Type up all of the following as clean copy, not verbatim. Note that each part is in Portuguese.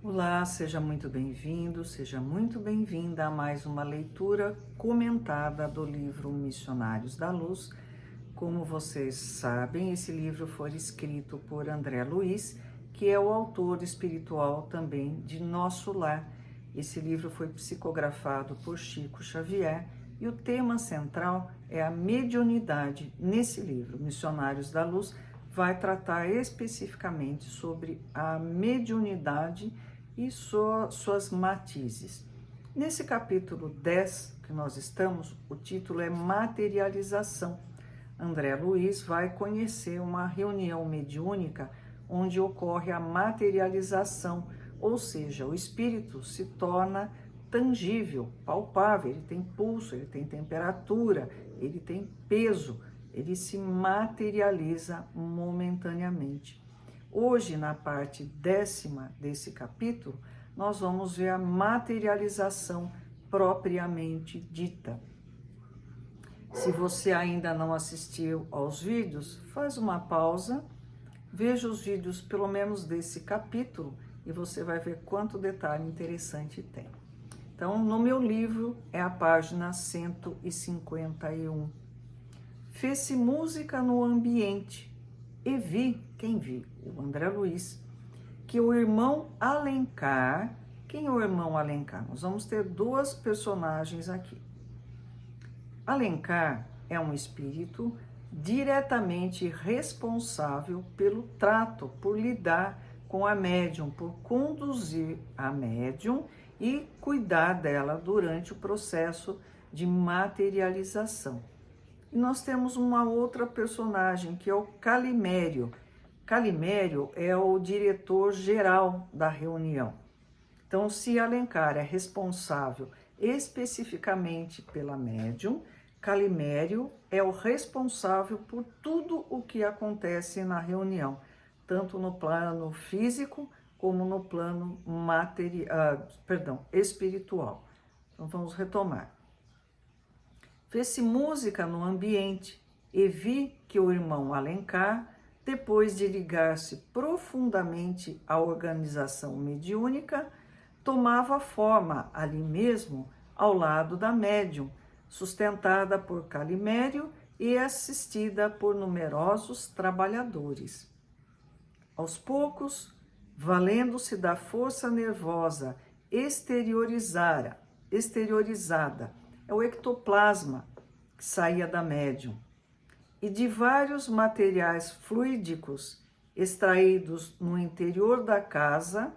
Olá, seja muito bem-vindo, seja muito bem-vinda a mais uma leitura comentada do livro Missionários da Luz. Como vocês sabem, esse livro foi escrito por André Luiz, que é o autor espiritual também de Nosso Lar. Esse livro foi psicografado por Chico Xavier e o tema central é a mediunidade nesse livro. Missionários da Luz vai tratar especificamente sobre a mediunidade e suas matizes. Nesse capítulo 10 que nós estamos, o título é Materialização. André Luiz vai conhecer uma reunião mediúnica onde ocorre a materialização, ou seja, o espírito se torna tangível, palpável, ele tem pulso, ele tem temperatura, ele tem peso, ele se materializa momentaneamente. Hoje, na parte 10ª desse capítulo, nós vamos ver a materialização propriamente dita. Se você ainda não assistiu aos vídeos, faz uma pausa, veja os vídeos pelo menos desse capítulo e você vai ver quanto detalhe interessante tem. Então, no meu livro é a página 151. Fez-se música no ambiente e vi, quem vi? O André Luiz, que o irmão Alencar, quem é o irmão Alencar? Nós vamos ter duas personagens aqui. Alencar é um espírito diretamente responsável pelo trato, por lidar com a médium, por conduzir a médium e cuidar dela durante o processo de materialização. E nós temos uma outra personagem, que é o Calimério. Calimério é o diretor-geral da reunião. Então, se Alencar é responsável especificamente pela médium, Calimério é o responsável por tudo o que acontece na reunião, tanto no plano físico como no plano espiritual. Então, vamos retomar. Fez-se música no ambiente e vi que o irmão Alencar, depois de ligar-se profundamente à organização mediúnica, tomava forma ali mesmo, ao lado da médium, sustentada por Calimério e assistida por numerosos trabalhadores. Aos poucos, valendo-se da força nervosa exteriorizada, é o ectoplasma que saía da médium, e de vários materiais fluídicos extraídos no interior da casa,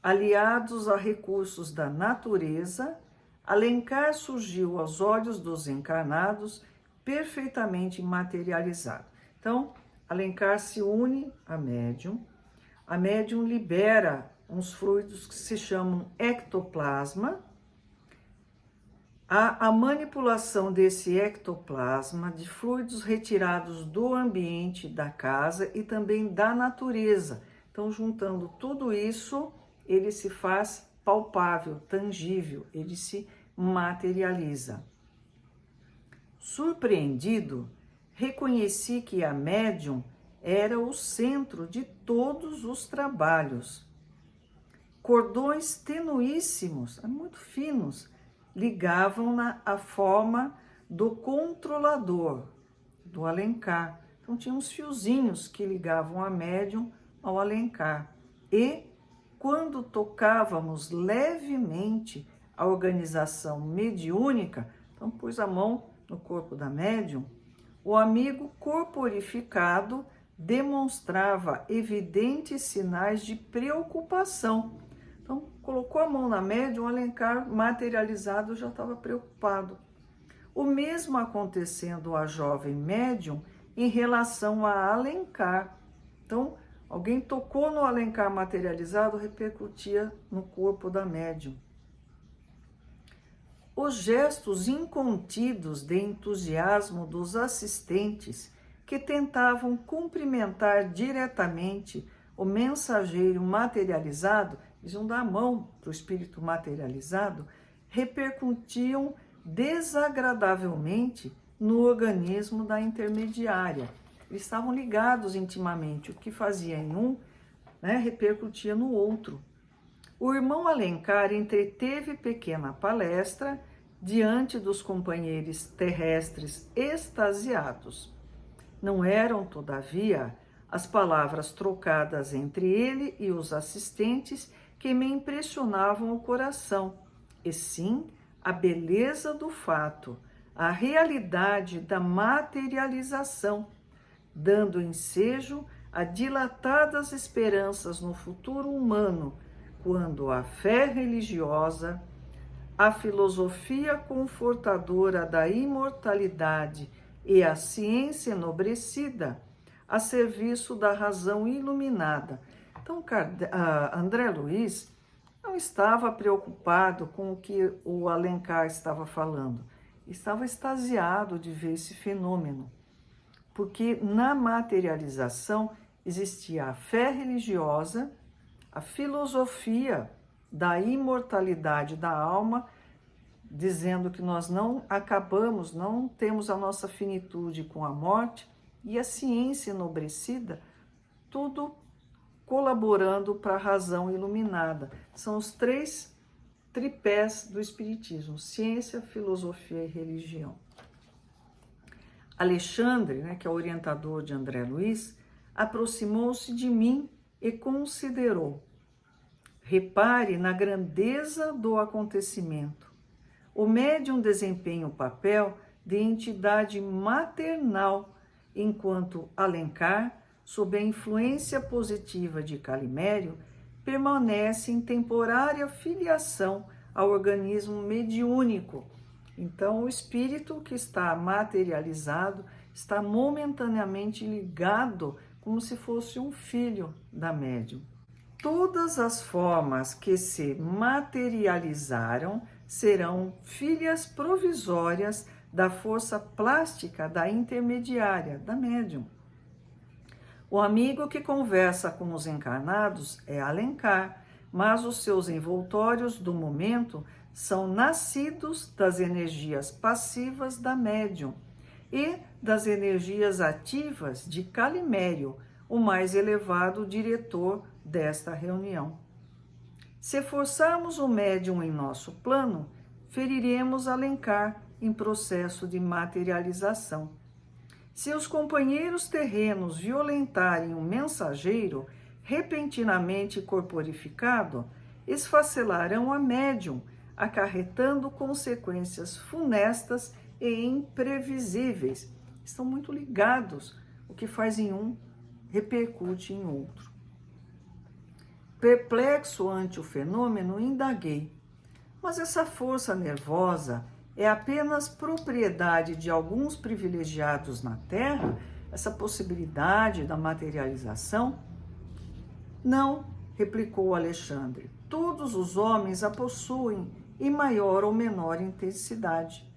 aliados a recursos da natureza, Alencar surgiu aos olhos dos encarnados perfeitamente materializado. Então, Alencar se une à médium, a médium libera uns fluidos que se chamam ectoplasma. A manipulação desse ectoplasma, de fluidos retirados do ambiente da casa e também da natureza. Então, juntando tudo isso, ele se faz palpável, tangível, ele se materializa. Surpreendido, reconheci que a médium era o centro de todos os trabalhos. Cordões tenuíssimos, muito finos, ligavam-na à forma do controlador, do Alencar. Então, tinha uns fiozinhos que ligavam a médium ao Alencar. E, quando tocávamos levemente a organização mediúnica, então pus a mão no corpo da médium, o amigo corporificado demonstrava evidentes sinais de preocupação. Então, colocou a mão na médium, o Alencar materializado já estava preocupado. O mesmo acontecendo à jovem médium em relação a Alencar. Então, alguém tocou no Alencar materializado, repercutia no corpo da médium. Os gestos incontidos de entusiasmo dos assistentes que tentavam cumprimentar diretamente o mensageiro materializado, eles iam dar a mão para o espírito materializado, repercutiam desagradavelmente no organismo da intermediária. Eles estavam ligados intimamente, o que fazia em um, repercutia no outro. o irmão Alencar entreteve pequena palestra diante dos companheiros terrestres extasiados. Não eram, todavia, as palavras trocadas entre ele e os assistentes que me impressionavam o coração, e sim a beleza do fato, a realidade da materialização, dando ensejo a dilatadas esperanças no futuro humano, quando a fé religiosa, a filosofia confortadora da imortalidade e a ciência enobrecida a serviço da razão iluminada. Então, André Luiz não estava preocupado com o que o Alencar estava falando, estava extasiado de ver esse fenômeno, porque na materialização existia a fé religiosa, a filosofia da imortalidade da alma, dizendo que nós não acabamos, não temos a nossa finitude com a morte, e a ciência enobrecida, tudo colaborando para a razão iluminada. São os três tripés do Espiritismo: ciência, filosofia e religião. Alexandre, que é o orientador de André Luiz, aproximou-se de mim e considerou: repare na grandeza do acontecimento. O médium desempenha o papel de entidade maternal, enquanto Alencar, sob a influência positiva de Calimério, permanece em temporária filiação ao organismo mediúnico. Então, o espírito que está materializado está momentaneamente ligado como se fosse um filho da médium. Todas as formas que se materializaram serão filhas provisórias da força plástica da intermediária, da médium. O amigo que conversa com os encarnados é Alencar, mas os seus envoltórios do momento são nascidos das energias passivas da médium e das energias ativas de Calimério, o mais elevado diretor desta reunião. Se forçarmos o médium em nosso plano, feriremos Alencar em processo de materialização. Se os companheiros terrenos violentarem um mensageiro repentinamente corporificado, esfacelarão a médium, acarretando consequências funestas e imprevisíveis. Estão muito ligados. O que faz em um repercute em outro. Perplexo ante o fenômeno, indaguei: mas essa força nervosa é apenas propriedade de alguns privilegiados na Terra? Essa possibilidade da materialização? Não, replicou Alexandre. Todos os homens a possuem em maior ou menor intensidade.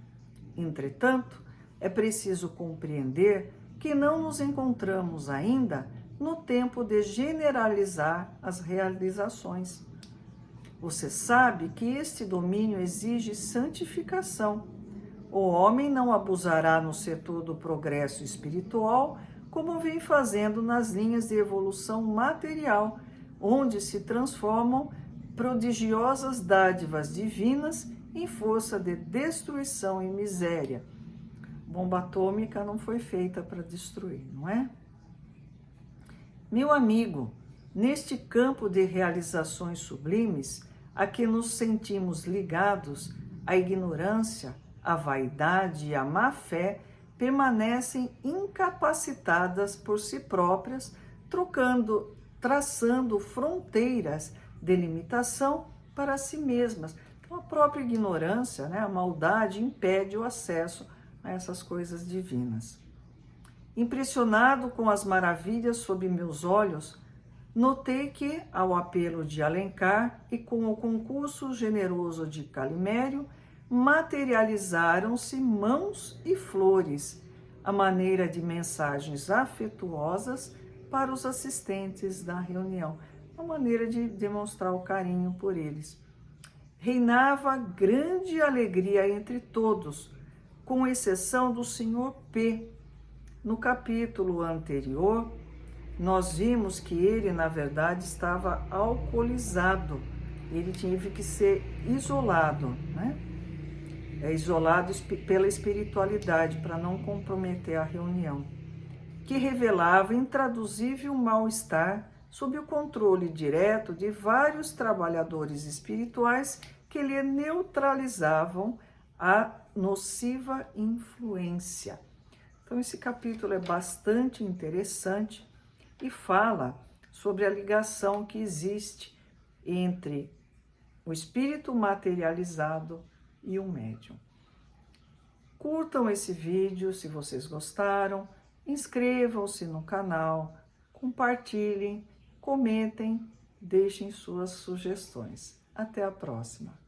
Entretanto, é preciso compreender que não nos encontramos ainda no tempo de generalizar as realizações. Você sabe que este domínio exige santificação. O homem não abusará no setor do progresso espiritual, como vem fazendo nas linhas de evolução material, onde se transformam prodigiosas dádivas divinas em força de destruição e miséria. Bomba atômica não foi feita para destruir, não é? Meu amigo, neste campo de realizações sublimes, a que nos sentimos ligados, a ignorância, a vaidade e a má-fé permanecem incapacitadas por si próprias, traçando fronteiras de limitação para si mesmas. Então, a própria ignorância, a maldade, impede o acesso a essas coisas divinas. Impressionado com as maravilhas sob meus olhos, notei que, ao apelo de Alencar e com o concurso generoso de Calimério, materializaram-se mãos e flores, à maneira de mensagens afetuosas para os assistentes da reunião, uma maneira de demonstrar o carinho por eles. Reinava grande alegria entre todos, com exceção do Sr. P. No capítulo anterior, nós vimos que ele, na verdade, estava alcoolizado ele teve que ser isolado, né? Isolado pela espiritualidade para não comprometer a reunião, que revelava intraduzível mal-estar sob o controle direto de vários trabalhadores espirituais que lhe neutralizavam a nociva influência. Então, esse capítulo é bastante interessante e fala sobre a ligação que existe entre o espírito materializado e o médium. Curtam esse vídeo se vocês gostaram, inscrevam-se no canal, compartilhem, comentem, deixem suas sugestões. Até a próxima!